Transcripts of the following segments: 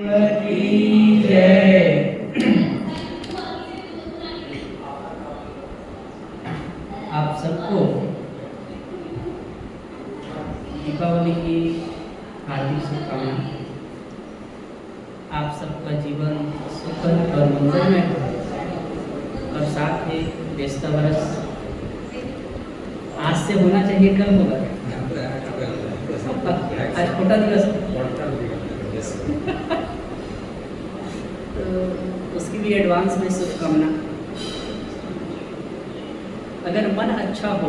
की जय। आप सबको दीपावली की हार्दिक शुभकामनाएं। आप सबका जीवन सुखद और मंगलमय हो और साथ ही बेस्ता बरस आज से होना चाहिए। कब होगा? आज छोटा दिवस तो उसकी भी एडवांस में शुभकामना। अगर मन अच्छा हो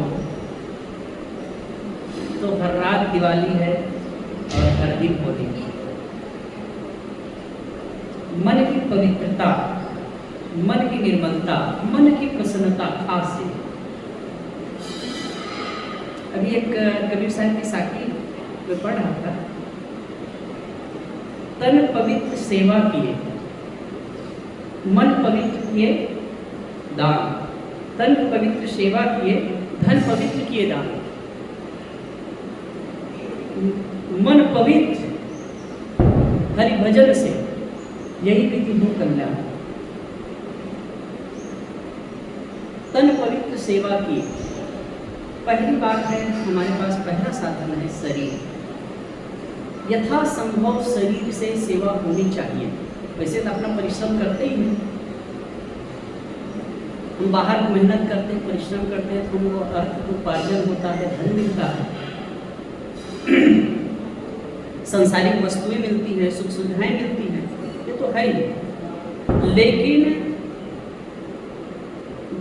तो हर रात दिवाली है और हर दिन होली है। मन की पवित्रता, मन की निर्मलता, मन की प्रसन्नता खास है। अभी एक कबीर साहब की साखी में पढ़ रहा था, तन पवित्र सेवा किए, मन पवित्र किए दान, तन पवित्र सेवा किए, धन पवित्र किए दान। मन पवित्र हरि भजन से यही विधि हो कल्याण। तन पवित्र सेवा की पहली बात है, हमारे पास पहला साधन है शरीर। यथा संभव शरीर से सेवा होनी चाहिए। वैसे तो अपना परिश्रम करते ही हैं, हम बाहर मेहनत करते हैं, परिश्रम करते हैं, तो हमको अर्थ उपार्जन होता है, धन मिलता है, संसारिक वस्तुएं मिलती हैं, सुख सुविधाएं मिलती हैं, ये तो है ही। लेकिन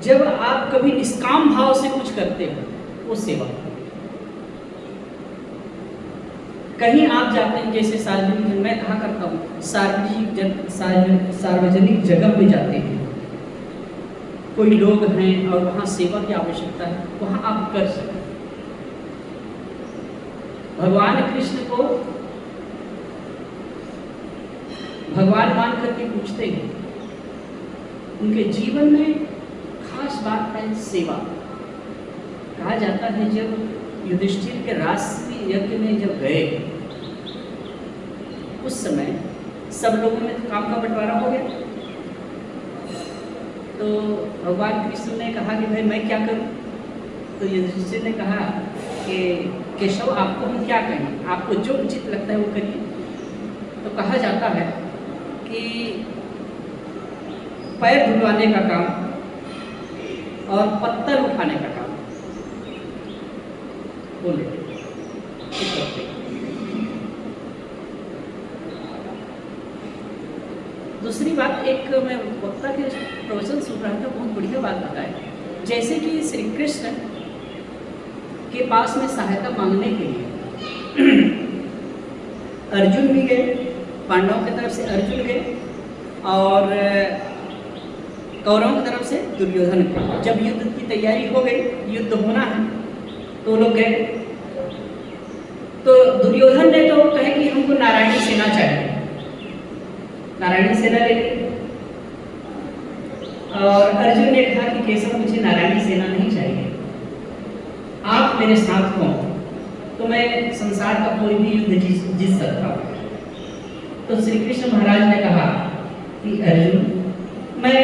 जब आप कभी निष्काम भाव से कुछ करते हो, वो सेवा। कहीं आप जाते हैं, जैसे सार्वजनिक, मैं कहा करता हूँ, सार्वजनिक जगह में जाते हैं, कोई लोग हैं और वहाँ सेवा की आवश्यकता है, वहाँ आप कर सकते। भगवान कृष्ण को भगवान मान करके पूछते हैं, उनके जीवन में खास बात है सेवा। कहा जाता है जब युधिष्ठिर के राष्ट्रीय यज्ञ में जब गए, उस समय सब लोगों में काम का बंटवारा हो गया, तो भगवान कृष्ण ने कहा कि भाई मैं क्या करूं? तो युधिष्ठिर ने कहा कि केशव, आपको हम क्या कहें, आपको जो उचित लगता है वो करिए। तो कहा जाता है कि पैर धुलवाने का काम और पत्थर उठाने का काम बोले। दूसरी बात, एक मैं वक्ता के प्रवचन सुन रहा था, बहुत बढ़िया बात बताया। जैसे कि श्री कृष्ण के पास में सहायता मांगने के लिए अर्जुन भी गए, पांडवों की तरफ से अर्जुन गए और कौरवों की तरफ से दुर्योधन गए। जब युद्ध की तैयारी हो गई, युद्ध होना है, तो लोग गए। तो दुर्योधन ने तो कहे कि हमको नारायणी सेना चाहिए, नारायणी सेना ले ली। और अर्जुन ने कहा कि केशव, मुझे नारायणी सेना नहीं चाहिए, आप मेरे साथ हो तो मैं संसार का कोई भी युद्ध जीत सकता हूँ। तो श्री कृष्ण महाराज ने कहा कि अर्जुन, मैं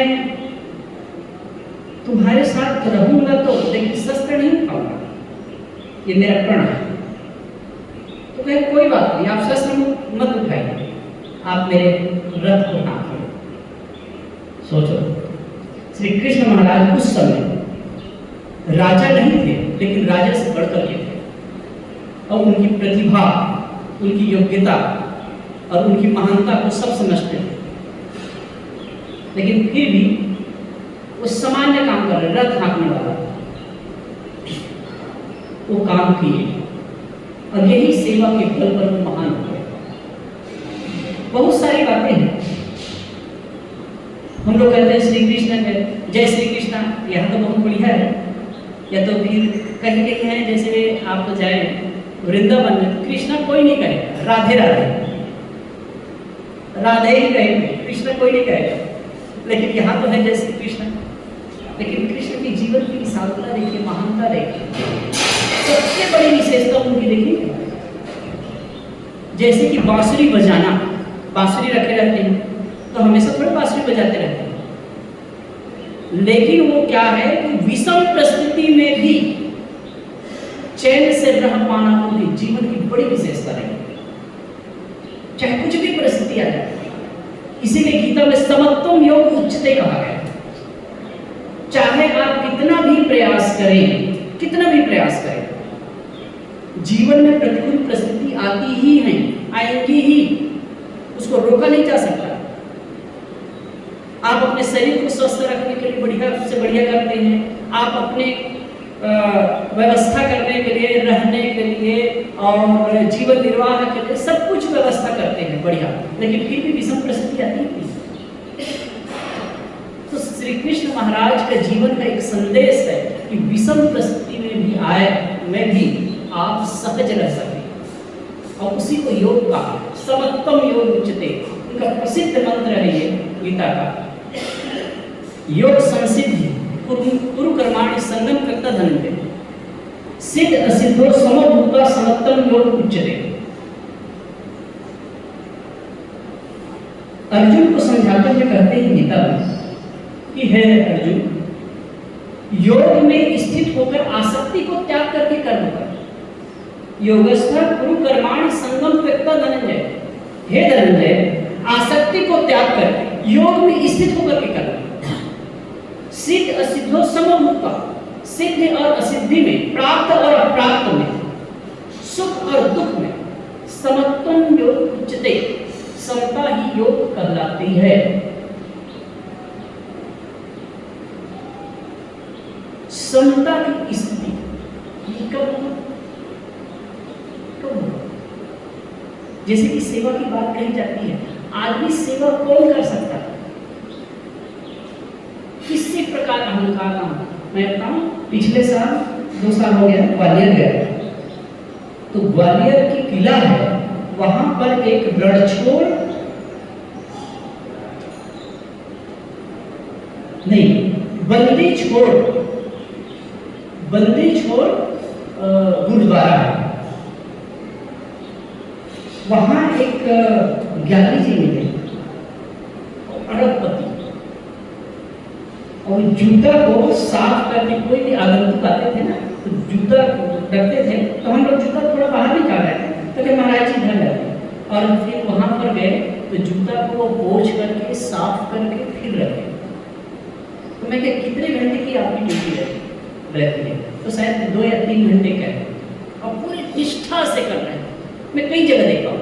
तुम्हारे साथ रहूंगा तो, लेकिन शस्त्र नहीं उठाऊंगा, ये मेरा प्रण है। तो कहे कोई बात नहीं, आप शस्त्र मत उठाइए, आप मेरे रथ को हाँकिए। सोचो, श्री कृष्ण महाराज उस समय राजा नहीं थे, लेकिन राजा से बढ़कर के थे, और उनकी प्रतिभा, उनकी योग्यता और उनकी महानता को सब समझते थे। लेकिन फिर भी वो सामान्य काम कर रहे, रथ हाँकने वाला, वो काम किए और यही सेवा के बल पर वो महान हो गए। बहुत सारी बातें हैं, हम लोग कहते हैं श्री कृष्ण है, जय श्री कृष्ण, यह तो बहुत बढ़िया है। या तो फिर कहीं कहीं है, जैसे आप तो जाए वृंदावन में, तो कृष्णा कोई नहीं कहेगा, राधे राधे, राधे ही कहेंगे, कृष्ण कोई नहीं कहेगा। लेकिन यहाँ तो है जय श्री कृष्ण। लेकिन कृष्ण के जीवन की विशालता देखिए, महानता देखिए, सबसे बड़ी विशेषता उनकी देखिए, जैसे कि बांसुरी बजाना, बांसुरी रखे रहते हैं, तो हमेशा थोड़े बांसुरी बजाते रहते हैं। लेकिन वो क्या है कि विषम परिस्थिति में भी चैन से रह पाना उनके जीवन की बड़ी विशेषता है, चाहे कुछ भी परिस्थिति आ जाए। इसीलिए गीता में समत्वम योग उच्चते कहा गया। चाहे आप कितना भी प्रयास करें, जीवन में प्रतिकूल परिस्थिति आती ही है, आएंगी ही, उसको रोका नहीं जा सकता। आप अपने शरीर को स्वस्थ रखने के लिए बढ़िया से बढ़िया करते हैं, आप अपने व्यवस्था करने के लिए, रहने के लिए और जीवन निर्वाह के लिए सब कुछ व्यवस्था करते हैं बढ़िया, लेकिन फिर भी विषम परिस्थिति आती है। तो श्री कृष्ण महाराज का जीवन का एक संदेश है कि विषम परिस्थिति में भी आप सहज रह सकें, और उसी को योग का समत्वम योग उच्चते, उनका प्रसिद्ध मंत्र है ये गीता का। योग संसिद्धि कुरु कर्माणि संगम कर्ता धनंजय, सिद्ध असिद्धो समभूता समत्वम योग उच्चते। अर्जुन को समझाते हुए कहते हैं गीता में कि हे अर्जुन, योग में स्थित होकर आसक्ति को त्याग करके कर्म कर। योगस्थ कुरु कर्माणि संगम कर्ता धनंजय, हे धनंजय, आसक्ति को त्याग करके योग में स्थित होकर के कर्म। सिद्ध असिद्धो समभूता, सिद्ध और असिद्धि में, प्राप्त और अप्राप्त में, सुख और दुख में समत्वम योग उच्चते, समता ही योग कहलाती है। समता की स्थिति कब हो? जैसे कि सेवा की बात कही जाती है, आदमी सेवा कौन कर सकता है? किसी प्रकार अहंकार ना हो। मैं बताऊं, पिछले साल 2 साल हो गया ग्वालियर गया, तो ग्वालियर की किला है, वहां पर एक रणछोड़ नहीं, बंदी छोड़ गुरुद्वारा है। वहां एक ज्ञानी जी मिले, अरबपति, और जूता को साफ करके, कोई भी आगंतुक आते थे ना तो जूता रखते थे, तो हम लोग जूता थोड़ा बाहर निकाल रहे थे, तो क्या महाराज जी घर जाते, और फिर वहां पर गए तो जूता को पोंछ करके साफ करके फिर रखे। तो मैं क्या, कितने घंटे की आपकी ड्यूटी रहती है? तो शायद 2 या 3 घंटे का है, और पूरी निष्ठा से कर रहे हैं। मैं कई जगह देखा हूँ,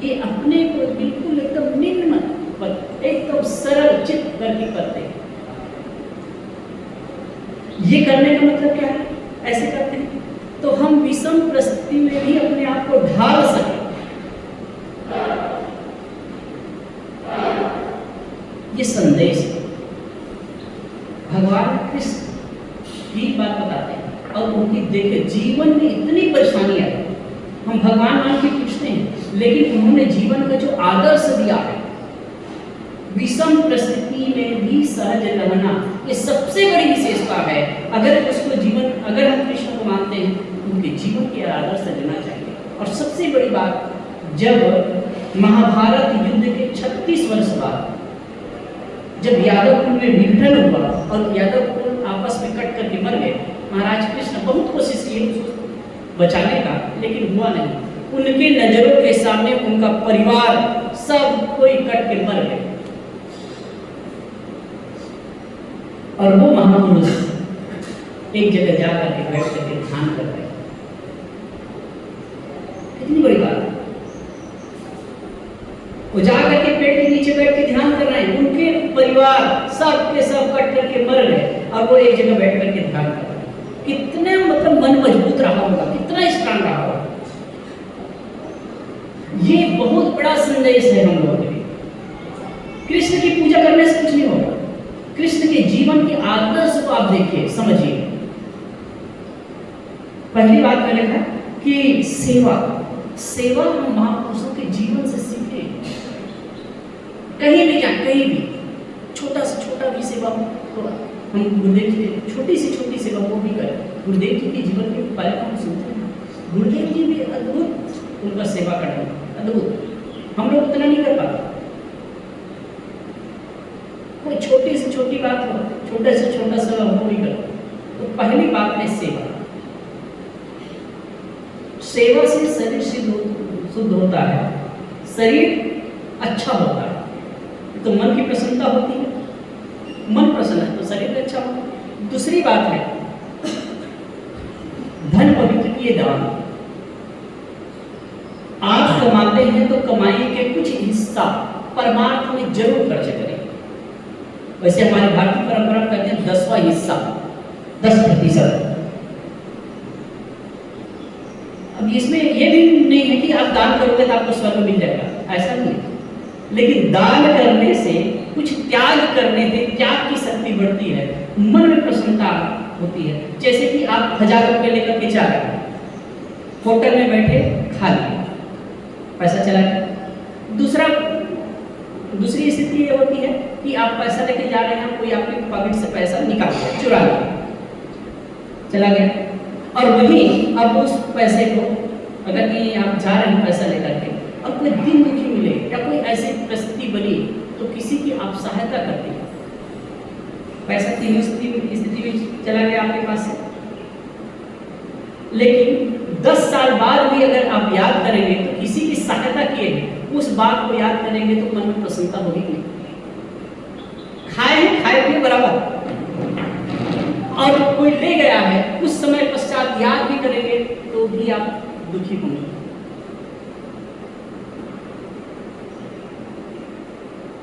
ये अपने को बिल्कुल एकदम निम्न, एकदम सरल चित्त करके करते हैं। ये करने का मतलब क्या है? ऐसे करते हैं तो हम विषम परिस्थिति में भी अपने आप को ढाल सके। ये संदेश भगवान कृष्ण की बात बताते हैं, और उनकी देखे जीवन में इतनी परेशानी आई, हम भगवान मान के पूछते हैं, लेकिन उन्होंने जीवन का जो आदर्श दिया है, विषम परिस्थिति में भी सहज रहना, ये सबसे बड़ी विशेषता है। अगर हम कृष्ण को मानते हैं, उनके जीवन के आदर्श लेना चाहिए। और सबसे बड़ी बात, जब महाभारत युद्ध के 36 वर्ष बाद जब यादव कुल में विघटन हुआ और यादव कुल आपस में कट करके मर गए, महाराज कृष्ण बहुत कोशिश की उसको बचाने का, लेकिन हुआ नहीं। उनके नजरों के सामने उनका परिवार सब कोई कट के मर गए, और वो महापुरुष एक जगह जाकर के बैठ करके ध्यान कर रहे हैं। कितनी बड़ी बात है। वो जाकर के पेड़ के नीचे बैठ के ध्यान कर रहे हैं, उनके परिवार सब के सब कट करके मर गए, और वो एक जगह बैठ करके ध्यान कर रहे हैं। कितने मतलब मन मजबूत रहा होगा, कितना स्ट्रांग रहा होगा। ये बहुत बड़ा संदेश है हम लोगों के लिए। कृष्ण की पूजा करने से कुछ नहीं होगा, कृष्ण के जीवन के आदर्श को आप देखिए, समझिए। पहली बात मैंने कहा कि सेवा हम महापुरुषों के जीवन से सीखे। कहीं भी जाए, कहीं भी छोटा से छोटा भी सेवा हो तो हम गुरुदेव जी, छोटी से छोटी सेवा वो भी करें। गुरुदेव जी के जीवन के बारे में हम सुनते हैं, गुरुदेव जी भी अद्भुत उनका सेवा करना अद्भुत। हम लोग उतना नहीं कर पाते। कोई छोटी से छोटी बात हो, छोटे से छोटा सा हो भी करो, तो पहली बात है सेवा। सेवा से शरीर शुद्ध होता है, शरीर अच्छा होता है, तो मन की प्रसन्नता होती है, मन प्रसन्न है तो शरीर अच्छा होता है। दूसरी बात है धन पवित्र किए दान। आप कमाते हैं तो कमाई के कुछ हिस्सा परमार्थ में जरूर खर्च करें। वैसे हमारे भारतीय परंपरा कहते हैं 10वां हिस्सा, 10%। अब इसमें यह भी नहीं है कि आप दान करोगे तो आपको स्वर्ग मिल जाएगा, ऐसा नहीं है। लेकिन दान करने से, कुछ त्याग करने से त्याग की शक्ति बढ़ती है, मन में प्रसन्नता होती है। जैसे कि आप 1000 रुपये लेकर के जा रहे हैं, होटल में बैठे खा लिए, पैसा चला गया। दूसरी स्थिति ये होती है कि आप पैसा लेके जा रहे हैं, कोई आपके पॉकेट से पैसा निकाल लिया, चुरा लिया, चला गया। और वहीं अब उस पैसे को, अगर कि आप जा रहे हैं पैसा लेकर के और कोई दिन दुखी मिले या कोई ऐसी परिस्थिति बनी तो किसी की आप सहायता करते हैं, पैसा की स्थिति में चला गया आपके पास से। लेकिन 10 साल बाद भी अगर आप याद करेंगे तो किसी की सहायता किए हैं, उस बात को याद करेंगे तो मन में प्रसन्नता होगी नहीं। खाए पिए बराबर, और कोई ले गया है उस समय पश्चात याद भी करेंगे तो भी आप दुखी होंगे।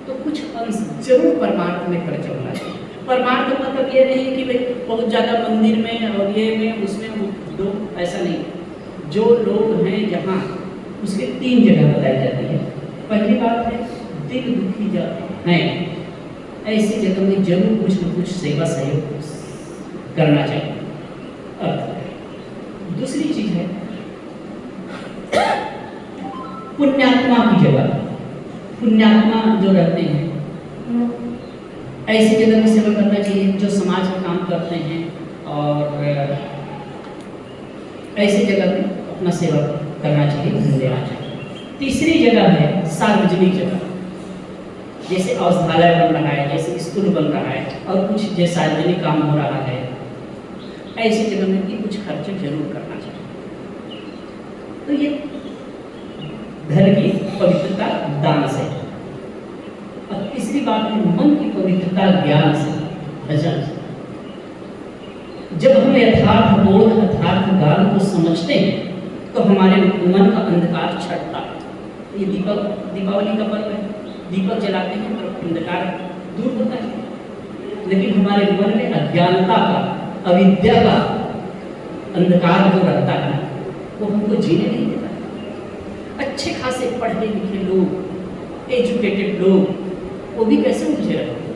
तो कुछ अंश जरूर परमार्थ में खर्च होना चाहिए। परमार्थ मतलब ये नहीं कि भाई बहुत ज़्यादा मंदिर में और ये में उसमें दो, ऐसा नहीं। जो लोग हैं जहाँ, उसके 3 जगह बताई जाती है। पहली बात है दिल दुखी जब हैं, ऐसी जगह में जरूर कुछ न कुछ सेवा सहयोग करना चाहिए। दूसरी चीज है पुण्यात्मा की जगह। पुण्यात्मा जो रहते हैं ऐसी जगह में सेवा करना चाहिए, जो समाज का काम करते हैं और ऐसी जगह में अपना सेवा करना चाहिए, देना चाहिए। तीसरी जगह है सार्वजनिक जगह, जैसे औषधालय बन रहा है, जैसे स्कूल बन रहा है और कुछ जो सार्वजनिक काम हो रहा है, ऐसी जगह में भी कुछ खर्च जरूर करना चाहिए। तो ये धन की पवित्रता दान से। और तीसरी बात है मन की पवित्रता ज्ञान से, भजन से। जब हम यथार्थ बोध, यथार्थ ज्ञान को समझते हैं तो हमारे मन का अंधकार छटता है। ये दीपावली का पर्व है, दीपक जलाते हैं और अंधकार दूर होता है। लेकिन हमारे मन में अज्ञानता का, अविद्या का अंधकार जो रहता है वो हमको जीने नहीं देता है। अच्छे खासे पढ़े लिखे लोग, एजुकेटेड लोग, वो भी कैसे उलझे रहते हैं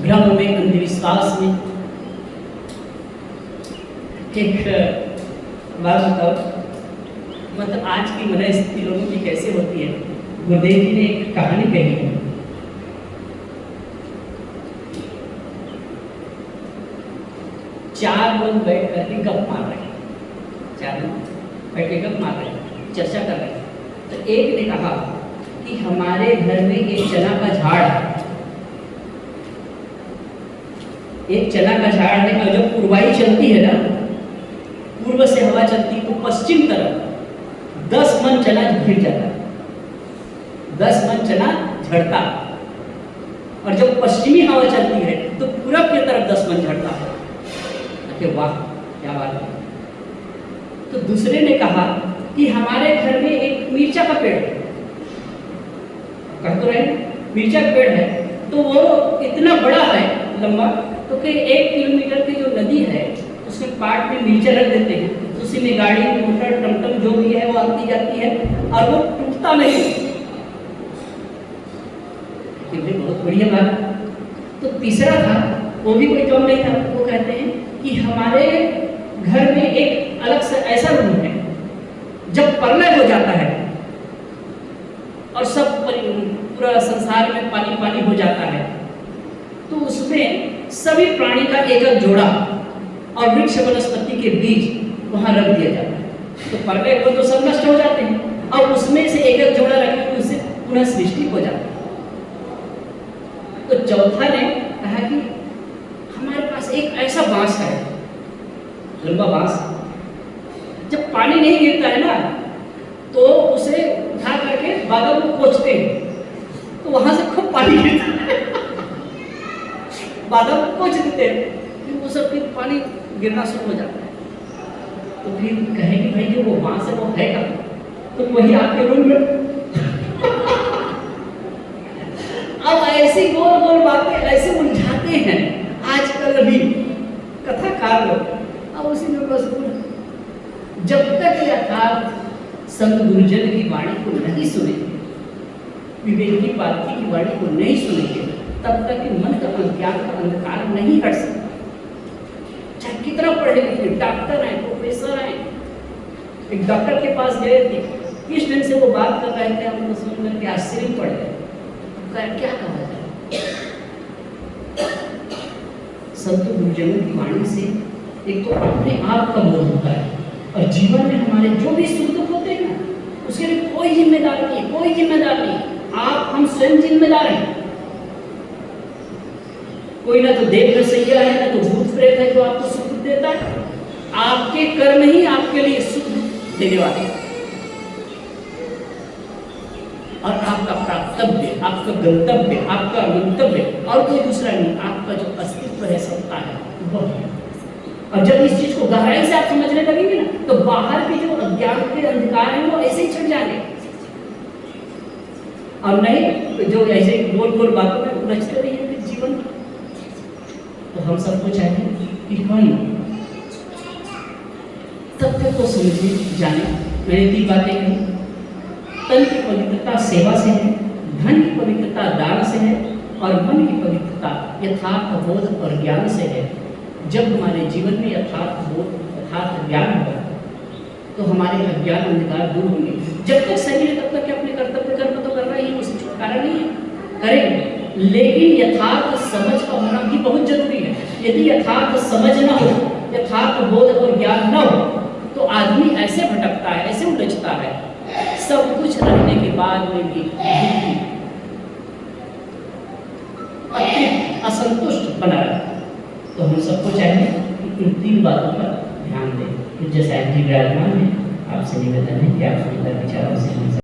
भ्रम में, अंधविश्वास में। एक बात बताओ, मतलब आज की मन स्थिति लोगों की कैसे होती है। गुरुदेव जी ने एक कहानी कही है। चार लोग बैठ करके गप मार रहे हैं, 4 लोग बैठ के गप मार रहे हैं, चर्चा कर रहे हैं। तो एक ने कहा कि हमारे घर में एक चना का झाड़ है, एक चना का झाड़ है, और जब पूर्वाई चलती है ना, पूर्व से हवा चलती है तो पश्चिम तरफ 10 मन चना गिर जाता है, 10 मन चना झड़ता। और जब पश्चिमी हवा चलती है तो पूरब की तरफ 10 मन झड़ता है। वाह क्या बात है। तो दूसरे ने कहा कि हमारे घर में एक मिर्चा का पेड़ है, कह तो रहे मिर्चा का पेड़ है, तो वो इतना बड़ा है, लंबा, तो कि 1 किलोमीटर की जो नदी है उसके पार्ट में मिर्चा रख देते हैं, उसी में गाड़ी, मोटर, टमटम जो भी है वो आती जाती है और वो टूटता नहीं। बहुत बढ़िया बात। तो तीसरा था, वो भी कोई कम नहीं था, वो कहते हैं कि हमारे घर में एक अलग से ऐसा रूम है, जब प्रलय हो जाता है और सब पूरा संसार में पानी पानी हो जाता है, तो उसमें सभी प्राणी का एक जोड़ा और वृक्ष वनस्पति के बीज वहां रख दिया जाता है। तो प्रलय को तो सब नष्ट हो जाते हैं, और उसमें से एक एक जोड़ा रखे हुए उससे पुनः सृष्टि हो जाती है। तो चौथा ने कहा कि हमारे पास एक ऐसा बांस है, लंबा बांस, जब पानी नहीं गिरता है ना तो उसे उठा करके बादल को कोचते हैं, तो वहां से खूब पानी गिरता है। बादल को कोच देते हैं, फिर वो सब फिर पानी गिरना शुरू हो जाता है। तो फिर कहेंगे भाई जो वो बांस है वो है का, तो वही आपके रूम में। अब ऐसी गोल गोल बातें ऐसे उलझाते हैं आजकल भी कथाकार लोग। अब उसी में बस जब तक यथार्थ संत गुरुजन की वाणी को नहीं सुनेंगे, विवेकी पार्थी की वाणी को नहीं सुनेंगे, तब तक मन का अज्ञान का अंधकार नहीं हट सकता। चाहे कितना पढ़े लिखे डॉक्टर हैं, प्रोफेसर हैं। एक डॉक्टर के पास गए थे, किस दिन से वो बात कर रहे थे, हम सुन करके आश्चर्य पड़ गए। क्या कहा जाए, संत गुरुजनों की वाणी से एक तो अपने आप का बोध होता है, और जीवन में हमारे जो भी सुख दुख होते हैं ना, उसके लिए कोई जिम्मेदार नहीं, कोई जिम्मेदार नहीं, आप हम स्वयं जिम्मेदार हैं। कोई ना तो देव रसैया है, ना तो भूत प्रेत है जो आपको सुख देता है। आपके कर्म ही आपके लिए सुख देने वाले हैं। और आपका प्राप्तव्य, आपका गंतव्य, आपका मंतव्य और कोई दूसरा नहीं, आपका जो अस्तित्व है, सत्ता है, वह है। और जब इस चीज को गहराई से आप समझने लगेंगे ना, तो बाहर के जो अज्ञान के अंधकार हैं वो ऐसे ही छट जाएंगे, और नहीं तो जो ऐसे गोल गोल बातों में उलझते रहिए जीवन। तो हम सबको चाहिए कि हम सत्य को समझे जाने। मैंने 3 बातें कही, तन की पवित्रता सेवा से है, धन की पवित्रता दान से है, और मन की पवित्रता यथार्थ बोध और ज्ञान से है। जब हमारे जीवन में यथार्थ बोध, यथार्थ ज्ञान होगा, तो हमारे अज्ञान अंधकार दूर होंगे। जब तक शरीर है तब तक अपने कर्तव्य कर्म तो करना ही, उससे छुटकारा नहीं है, करेंगे, लेकिन यथार्थ समझ का होना भी बहुत जरूरी है। यदि यथार्थ समझ न हो, यथार्थ बोध और ज्ञान न हो, तो आदमी ऐसे भटकता है, ऐसे उलझता है, सब कुछ रहने के बाद में भी अत्यंत असंतुष्ट बना रहता है। तो हम सबको चाहिए कि इन 3 बातों पर ध्यान दें। जैसे आज विराजमान है, आपसे निवेदन है कि आप सुंदर विचारों से